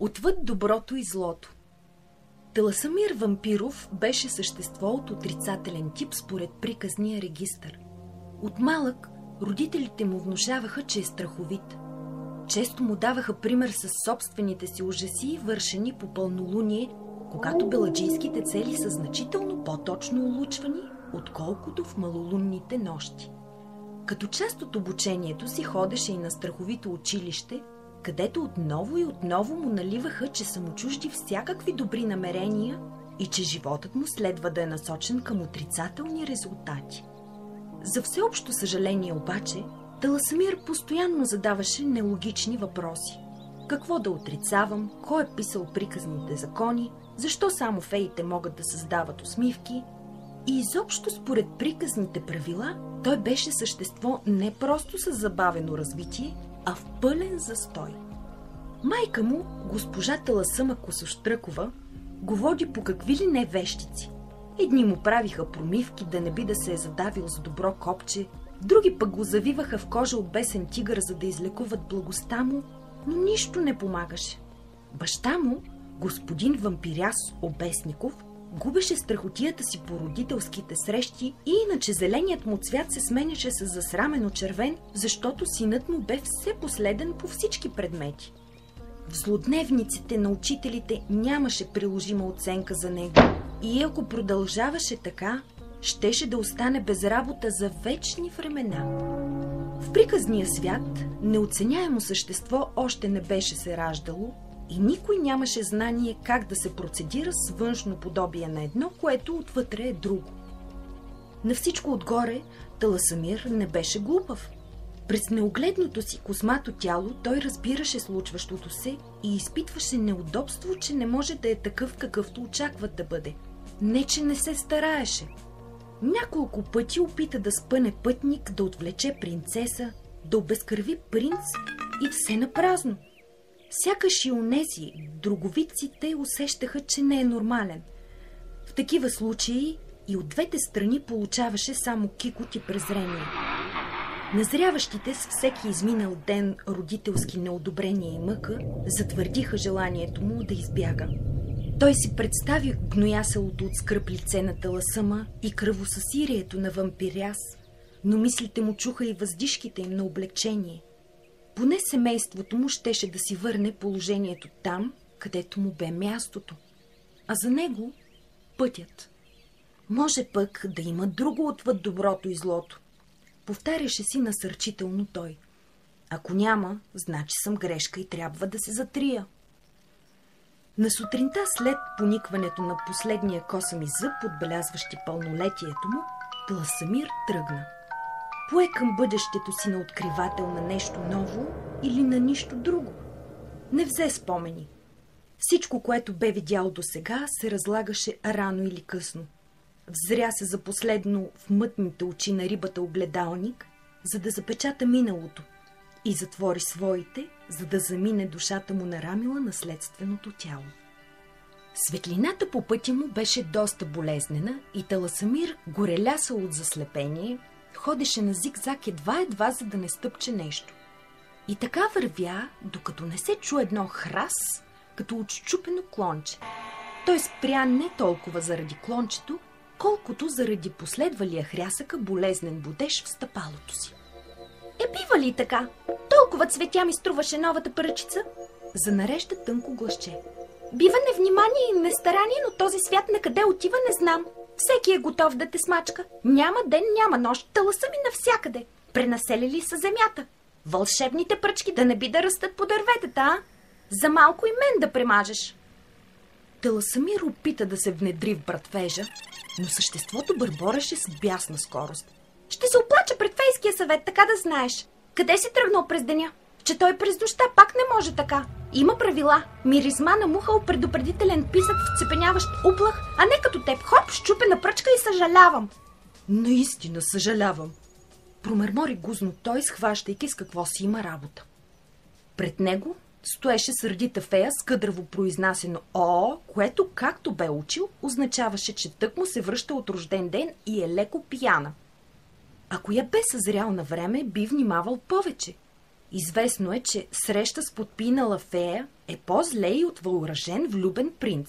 Отвъд доброто и злото. Таласамир Вампиров беше същество от отрицателен тип според приказния регистър. От малък родителите му внушаваха, че е страховит. Често му даваха пример с собствените си ужаси, вършени по пълнолуние, когато беладжийските цели са значително по-точно улучвани, отколкото в малолунните нощи. Като част от обучението си ходеше и на страховито училище, където отново и отново му наливаха, че са му чужди всякакви добри намерения и че животът му следва да е насочен към отрицателни резултати. За всеобщо съжаление обаче, Таласамир постоянно задаваше нелогични въпроси. Какво да отрицавам, кой е писал приказните закони, защо само феите могат да създават усмивки? И изобщо според приказните правила, той беше същество не просто с забавено развитие, а в пълен застой. Майка му, госпожа Таласъма Косощръкова, го води по какви ли не вещици. Едни му правиха промивки, да не би да се е задавил с добро копче, други пък го завиваха в кожа от бесен тигър, за да излекуват благостта му, но нищо не помагаше. Баща му, господин Вампиряс Обесников, губеше страхотията си по родителските срещи и иначе зеленият му цвят се сменяше с засрамено червен, защото синът му бе все последен по всички предмети. В злодневниците на учителите нямаше приложима оценка за него и ако продължаваше така, щеше да остане без работа за вечни времена. В приказния свят неоценяемо същество още не беше се раждало и никой нямаше знание как да се процедира с външно подобие на едно, което отвътре е друго. На всичко отгоре Таласамир не беше глупав. През неогледното си космато тяло той разбираше случващото се и изпитваше неудобство, че не може да е такъв, какъвто очакват да бъде. Не, че не се стараеше. Няколко пъти опита да спъне пътник, да отвлече принцеса, да обезкърви принц и все напразно. Сякаш и онези друговиците усещаха, че не е нормален. В такива случаи и от двете страни получаваше само кикот и презрение. Назряващите с всеки изминал ден родителски неодобрения и мъка затвърдиха желанието му да избяга. Той си представи гнояселото от скръп лице на Таласъма и кръвосъсирието на Вампиряс, но мислите му чуха и въздишките им на облегчение. Поне семейството му щеше да си върне положението там, където му бе мястото, а за него пътят. Може пък да има друго отвъд доброто и злото. Повтаряше си насърчително той. Ако няма, значи съм грешка и трябва да се затрия. На сутринта след поникването на последния косъм и зъб, отбелязващи пълнолетието му, Таласамир тръгна. Пое към бъдещето си на откривател на нещо ново или на нищо друго. Не взе спомени. Всичко, което бе видял досега, се разлагаше рано или късно. Взря се за последно в мътните очи на рибата огледалник, за да запечата миналото, и затвори своите, за да замине душата му нарамила наследственото тяло. Светлината по пътя му беше доста болезнена и Таласамир, горелясал от заслепение, ходеше на зигзаг едва, за да не стъпче нещо. И така вървя, докато не се чу едно храс, като от счупено клонче. Той спря не толкова заради клончето, колкото заради последвалия хрясъка болезнен бодеж в стъпалото си. Бива ли така? Толкова цветя ми струваше новата пръчица. Занарежда тънко гласче. Бива невнимание и нестарание, но този свят на къде отива не знам. Всеки е готов да те смачка. Няма ден, няма нощ, Таласъми навсякъде. Пренаселили са земята. Вълшебните пръчки да не би да растат по дърветата, а? За малко и мен да премажеш. Таласамир опита да се внедри в братвежа, но съществото бърбореше с бясна скорост. Ще се оплача пред фейския съвет, така да знаеш. Къде си тръгнал през деня? Че той през нощта пак не може така. Има правила. Миризма на мухъл, предупредителен писък, вцепеняващ уплах, а не като теб. Хоп, щупена пръчка и съжалявам. Наистина съжалявам. Промърмори гузно той, схващайки с какво си има работа. Пред него стоеше сърдита фея с къдраво произнасено «О», което, както бе учил, означаваше, че тък му се връща от рожден ден и е леко пияна. Ако я бе съзрял на време, би внимавал повече. Известно е, че среща с подпинала фея е по-зле и от въоръжен влюбен принц.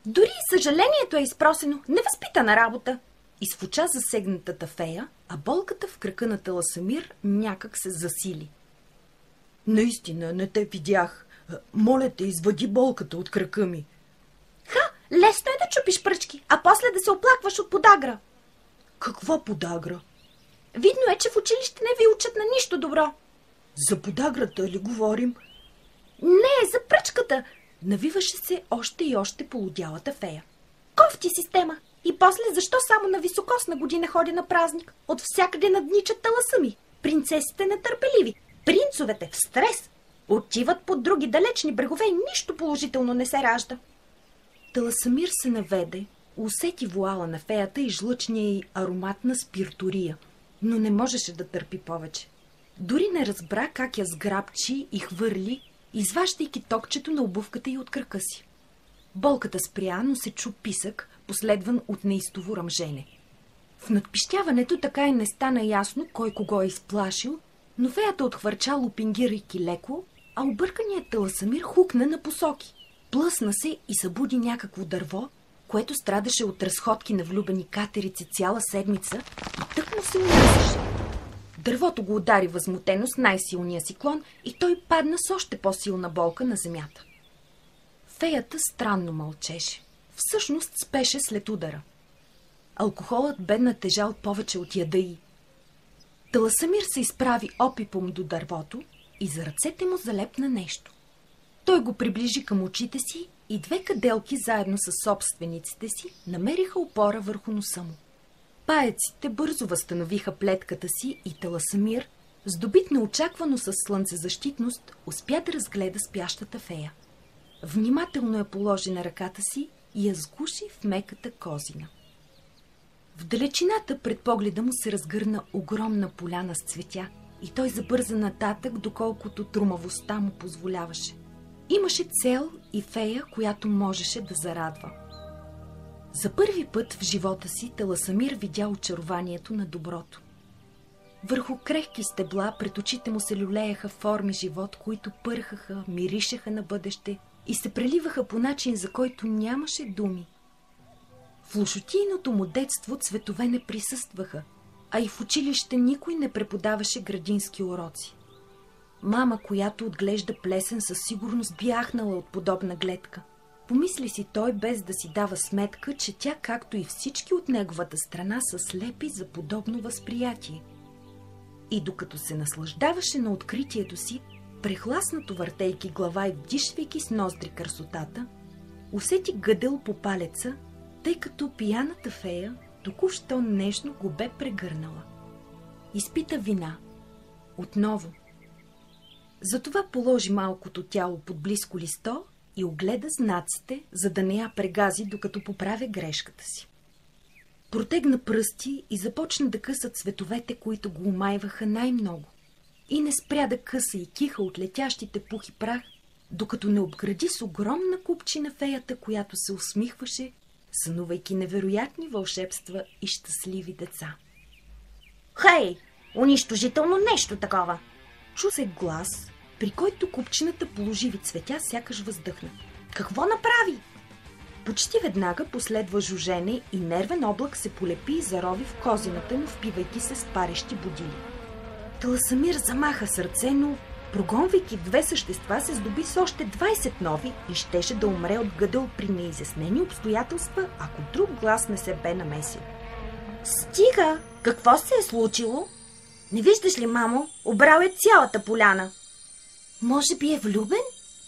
Дори и съжалението е изпросено. Невъзпитана работа. Изфуча засегнатата фея, а болката в кръка на Таласамир някак се засили. Наистина, не те видях. Моля те, извади болката от кръка ми. Лесно е да чупиш пръчки, а после да се оплакваш от подагра. Каква подагра? Видно е, че в училище не ви учат на нищо добро. За подаграта ли говорим? Не, за пръчката. Навиваше се още и още полудялата фея. Кофти система. И после защо само на високосна година ходя на празник? От всякъде надничат таласами. Принцесите нетърпеливи. Принцовете в стрес. Отиват по други далечни брегове и нищо положително не се ражда. Таласамир се наведе, усети вуала на феята и жлъчния й аромат на спиртория, но не можеше да търпи повече. Дори не разбра как я сграбчи и хвърли, изваждайки токчето на обувката й от кръка си. Болката спря, но се чу писък, последван от неистово ръмжене. В надпищяването така и не стана ясно кой кого е изплашил, но феята отхвърча, лупингирайки леко, а обърканият Таласамир хукна на посоки. Плъсна се и събуди някакво дърво, което страдаше от разходки на влюбени катерици цяла седмица и тък му се унесеше. Дървото го удари възмутено с най-силния си клон и той падна с още по-силна болка на земята. Феята странно мълчеше. Всъщност спеше след удара. Алкохолът бе натежал повече от яда й. Таласамир се изправи опипом до дървото и за ръцете му залепна нещо. Той го приближи към очите си и две каделки заедно с собствениците си намериха опора върху носа му. Паеците бързо възстановиха плетката си и Таласамир, здобит неочаквано с слънцезащитност, успя да разгледа спящата фея. Внимателно я положи на ръката си и я сгуши в меката козина. В далечината пред погледа му се разгърна огромна поляна с цветя и той забърза нататък, доколкото трумавостта му позволяваше. Имаше цел и фея, която можеше да зарадва. За първи път в живота си Таласамир видя очарованието на доброто. Върху крехки стебла пред очите му се люлееха форми живот, които пърхаха, миришеха на бъдеще и се преливаха по начин, за който нямаше думи. В лошотийното му детство цветове не присъстваха, а и в училище никой не преподаваше градински уроци. Мама, която отглежда плесен, със сигурност би ахнала от подобна гледка. Помисли си той, без да си дава сметка, че тя, както и всички от неговата страна, са слепи за подобно възприятие. И докато се наслаждаваше на откритието си, прехласнато въртейки глава и вдишвайки с ноздри красотата, усети гъдел по палеца, тъй като пияната фея току-що нежно го бе прегърнала. Изпита вина. Отново. Затова положи малкото тяло под близко листо и огледа знаците, за да не я прегази, докато поправя грешката си. Протегна пръсти и започна да къса цветовете, които го омайваха най-много. И не спря да къса и киха от летящите пух и прах, докато не обгради с огромна купчина феята, която се усмихваше, сънувайки невероятни вълшебства и щастливи деца. Хей, унищожително нещо такова! Чу се глас, при който купчината положиви цветя сякаш въздъхна. Какво направи? Почти веднага последва жужене и нервен облак се полепи и зарови в козината му, впивайки се с парещи будили. Таласамир замаха сърце, но прогонвайки две същества, се здоби с още 20 нови и щеше да умре от гъдъл при неизяснени обстоятелства, ако друг глас не се бе намесил. Стига! Какво се е случило? Не виждаш ли, мамо? Обрал е цялата поляна. Може би е влюбен?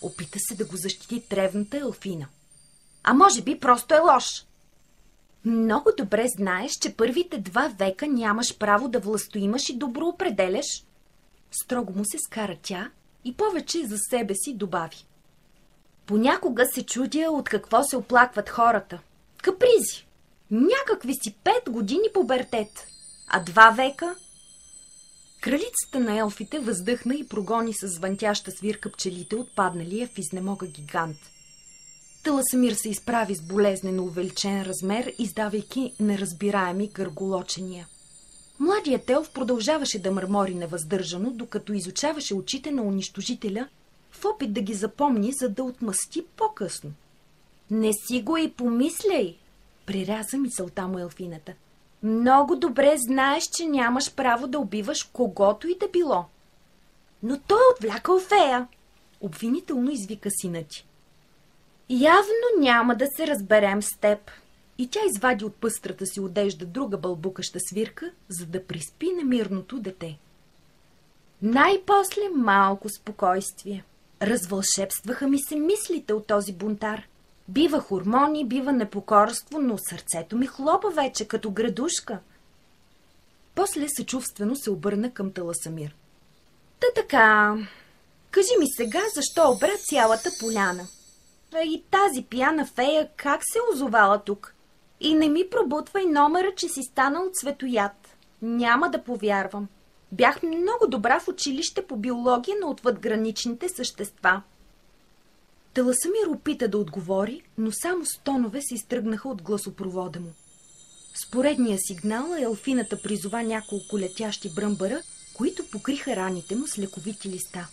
Опита се да го защити древната Елфина. А може би просто е лош. Много добре знаеш, че първите 2 века нямаш право да властоимаш и доброопределяш. Строго му се скара тя и повече за себе си добави. Понякога се чудя от какво се оплакват хората. Капризи. Някакви си 5 години пубертет. А 2 века? Кралицата на елфите въздъхна и прогони с звънтяща свирка пчелите, отпадналия в изнемога гигант. Таласамир се изправи с болезнено увеличен размер, издавайки неразбираеми гърголочения. Младият елф продължаваше да мърмори невъздържано, докато изучаваше очите на унищожителя в опит да ги запомни, за да отмъсти по-късно. Не си го и помисляй, преряза мисълта му елфината. Много добре знаеш, че нямаш право да убиваш когото и да било. Но той е отвлякал фея, обвинително извика сина ти. Явно няма да се разберем с теб. И тя извади от пъстрата си одежда друга бълбукаща свирка, за да приспи немирното дете. Най-после малко спокойствие. Развълшебстваха ми се мислите от този бунтар. Бива хормони, бива непокорство, но сърцето ми хлопа вече като градушка. После съчувствено се обърна към Таласамир. Та така, кажи ми сега, защо обра цялата поляна? И тази пияна фея как се озовала тук? И не ми пробутвай номера, че си станал цветояд. Няма да повярвам. Бях много добра в училище по биология на отвъдграничните същества. Таласамир опита да отговори, но само стонове се изтръгнаха от гласопровода му. С поредния сигнал елфината призова няколко летящи бръмбара, които покриха раните му с лековити листа.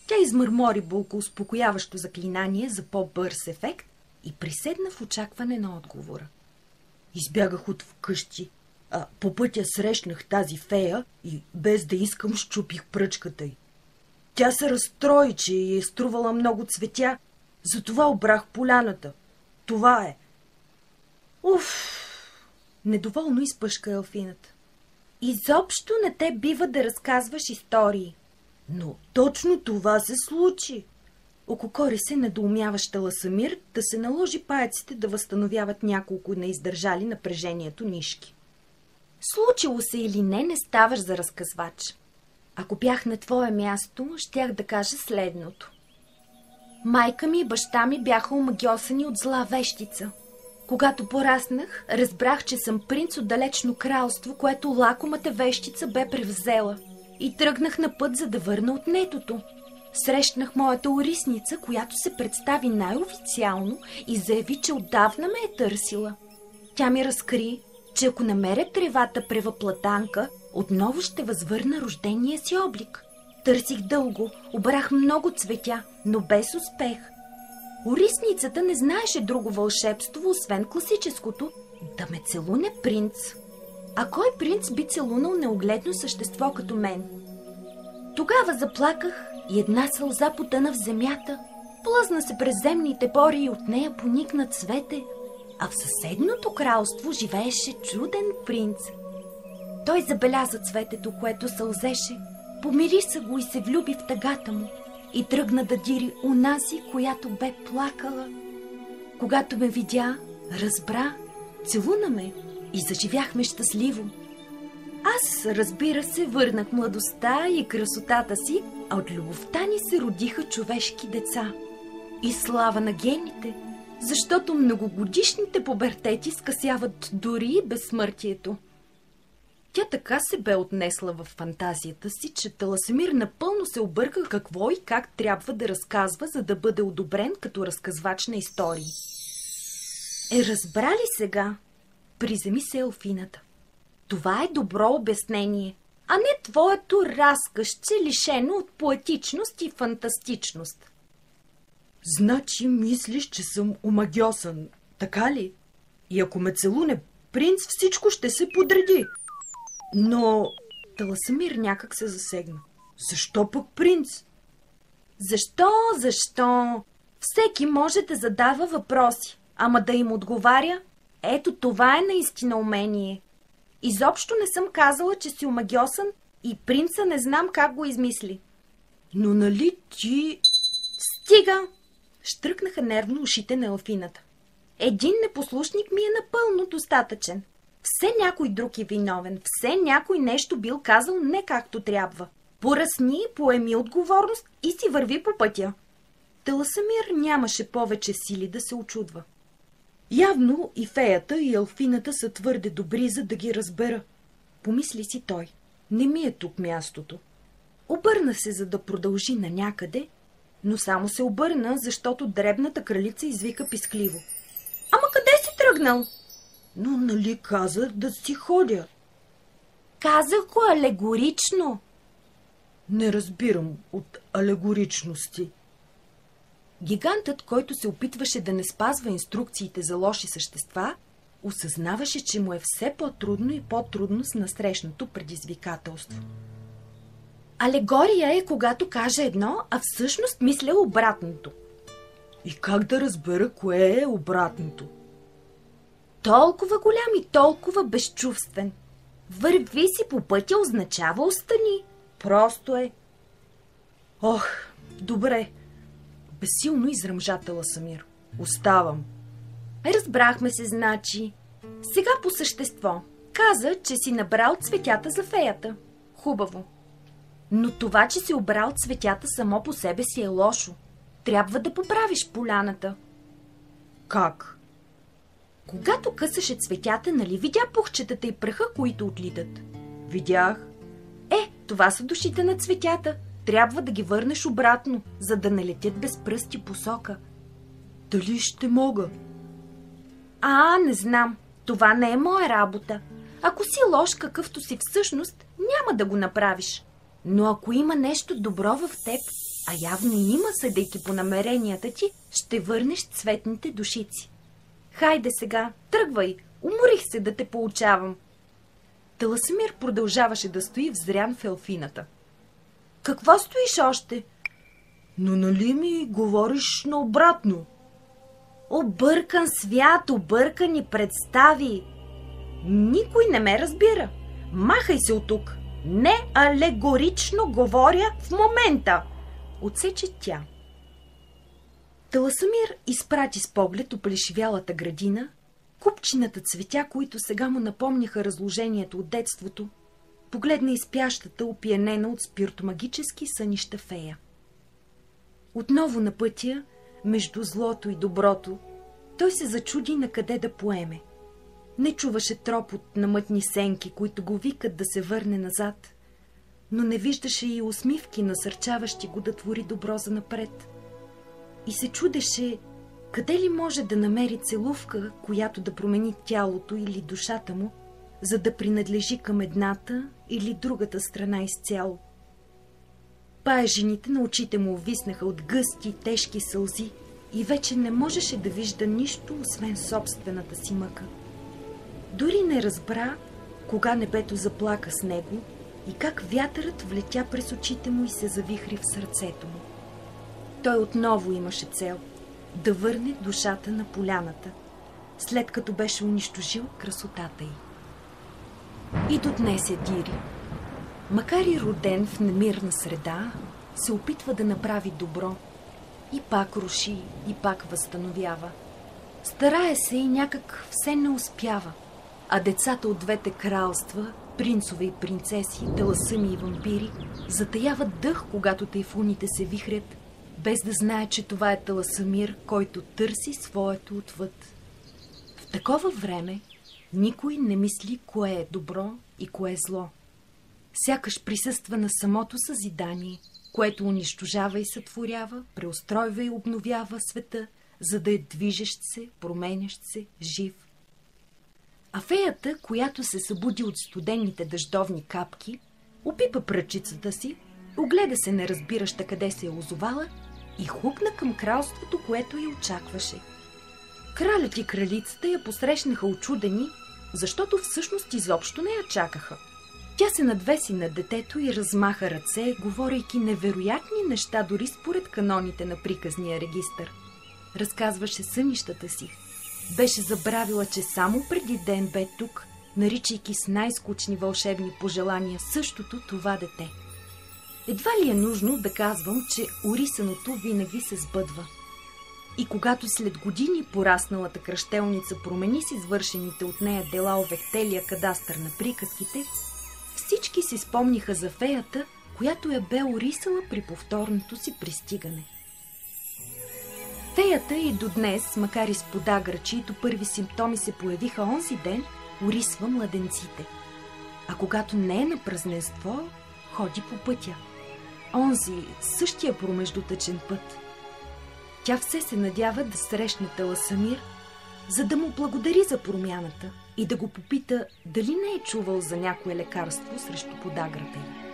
Тя измърмори булкоуспокояващо заклинание за по-бърз ефект и приседна в очакване на отговора. Избягах от вкъщи, а по пътя срещнах тази фея и без да искам счупих пръчката й. Тя се разстрои, че й е струвала много цветя, затова обрах поляната. Това е. Уф! Недоволно изпъшка елфината. Изобщо не те бива да разказваш истории. Но точно това се случи. Ококори се недоумяващ Таласамир да се наложи паяците да възстановяват няколко неиздържали напрежението нишки. Случило се или не ставаш за разказвач. Ако бях на твое място, щях да кажа следното. Майка ми и баща ми бяха омагьосани от зла вещица. Когато пораснах, разбрах, че съм принц от далечно кралство, което лакомата вещица бе превзела. И тръгнах на път, за да върна отнетото. Срещнах моята орисница, която се представи най-официално и заяви, че отдавна ме е търсила. Тя ми разкри, че ако намеря тревата превъплатанка, отново ще възвърна рождения си облик. Търсих дълго, обрах много цветя, но без успех. Орисницата не знаеше друго вълшебство, освен класическото да ме целуне принц. А кой принц би целунал неогледно същество като мен? Тогава заплаках и една сълза потъна в земята, плъзна се през земните пори и от нея поникна цвете, а в съседното кралство живееше чуден принц. Той забеляза цветето, което сълзеше, помириса го и се влюби в тъгата му и тръгна да дири унази, която бе плакала. Когато ме видя, разбра, целуна ме и заживяхме щастливо. Аз, разбира се, върнах младостта и красотата си, а от любовта ни се родиха човешки деца. И слава на гените, защото многогодишните пубертети скъсяват дори и безсмъртието. Тя така се бе отнесла в фантазията си, че Таласамир напълно се обърка какво и как трябва да разказва, за да бъде одобрен като разказвач на истории. Разбрали сега? Приземи се елфината. Това е добро обяснение, а не твоето разкъсче, лишено от поетичност и фантастичност. Значи мислиш, че съм омагьосан, така ли? И ако ме целуне принц, всичко ще се подреди. Но Таласамир някак се засегна. Защо пък принц? Защо? Всеки може да задава въпроси, ама да им отговаря. Ето това е наистина умение. Изобщо не съм казала, че си омагьосан и принца не знам как го измисли. Но нали ти... Стига! Щръкнаха нервно ушите на елфината. Един непослушник ми е напълно достатъчен. Все някой друг е виновен, все някой нещо бил казал не както трябва. Поръсни, поеми отговорност и си върви по пътя. Таласамир нямаше повече сили да се очудва. Явно и феята, и елфината са твърде добри, за да ги разбера. Помисли си той. Не ми е тук мястото. Обърна се, за да продължи на някъде, но само се обърна, защото дребната кралица извика пискливо. Ама къде си тръгнал? Но нали каза да си ходя? Казах го алегорично. Не разбирам от алегоричности. Гигантът, който се опитваше да не спазва инструкциите за лоши същества, осъзнаваше, че му е все по-трудно и по-трудно с насрещното предизвикателство. Алегория е, когато кажа едно, а всъщност мисля обратното. И как да разбера кое е обратното? Толкова голям и толкова безчувствен. Върви си по пътя означава остани. Просто е. Ох, добре. Безсилно изръмжа Таласамир. Оставам. Разбрахме се, значи. Сега по същество. Каза, че си набрал цветята за феята. Хубаво. Но това, че си обрал цветята само по себе си е лошо. Трябва да поправиш поляната. Как? Когато късаше цветята, нали видя пухчетата и праха, които отлитат? Видях. Това са душите на цветята. Трябва да ги върнеш обратно, за да не летят без пръсти посока. Дали ще мога? Не знам. Това не е моя работа. Ако си лош, какъвто си всъщност, няма да го направиш. Но ако има нещо добро в теб, а явно и има, съдейки по намеренията ти, ще върнеш цветните душици. Хайде сега, тръгвай. Уморих се да те поучавам. Таласамир продължаваше да стои взрян в елфината. Какво стоиш още? Но нали ми говориш наобратно? Объркан свят, объркани представи. Никой не ме разбира. Махай се от тук. Не алегорично говоря в момента. Отсече тя. Таласамир изпрати с поглед оплешивялата градина, купчината цветя, които сега му напомняха разложението от детството, погледна изпящата, опиянена от спиртомагически сънища фея. Отново на пътя, между злото и доброто, той се зачуди на къде да поеме. Не чуваше тропот на мътни сенки, които го викат да се върне назад, но не виждаше и усмивки, насърчаващи го да твори добро занапред. И се чудеше, къде ли може да намери целувка, която да промени тялото или душата му, за да принадлежи към едната или другата страна изцяло. Паежените на очите му увиснаха от гъсти, тежки сълзи и вече не можеше да вижда нищо, освен собствената си мъка. Дори не разбра, кога небето заплака с него и как вятърът влетя през очите му и се завихри в сърцето му. Той отново имаше цел – да върне душата на поляната, след като беше унищожил красотата й. И до днес я дири. Макар и роден в немирна среда, се опитва да направи добро. И пак руши, и пак възстановява. Старае се и някак все не успява. А децата от двете кралства, принцове и принцеси, таласъми и вампири, затаяват дъх, когато тайфуните се вихрят, без да знае, че това е Таласамир, който търси своето отвъд. В такова време никой не мисли кое е добро и кое е зло. Сякаш присъства на самото съзидание, което унищожава и сътворява, преустройва и обновява света, за да е движещ се, променящ се, жив. А феята, която се събуди от студените дъждовни капки, опипа пръчицата си, огледа се неразбираща къде се е озовала и хлупна към кралството, което я очакваше. Кралят и кралицата я посрещнаха очудени, защото всъщност изобщо не я чакаха. Тя се надвеси над детето и размаха ръце, говорейки невероятни неща, дори според каноните на приказния регистър. Разказваше сънищата си. Беше забравила, че само преди ден бе тук, наричайки с най-скучни вълшебни пожелания същото това дете. Едва ли е нужно да казвам, че орисаното винаги се сбъдва. И когато след години порасналата кръщелница промени с извършените от нея дела овехтелия кадастър на приказките, всички си спомниха за феята, която я бе орисала при повторното си пристигане. Феята и до днес, макар и с подагра, чието първи симптоми се появиха онзи ден, орисва младенците. А когато не е на празненство, ходи по пътя. Онзи, същия промеждутъчен път. Тя все се надява да срещне Таласамир, за да му благодари за промяната и да го попита дали не е чувал за някое лекарство срещу подаграта й.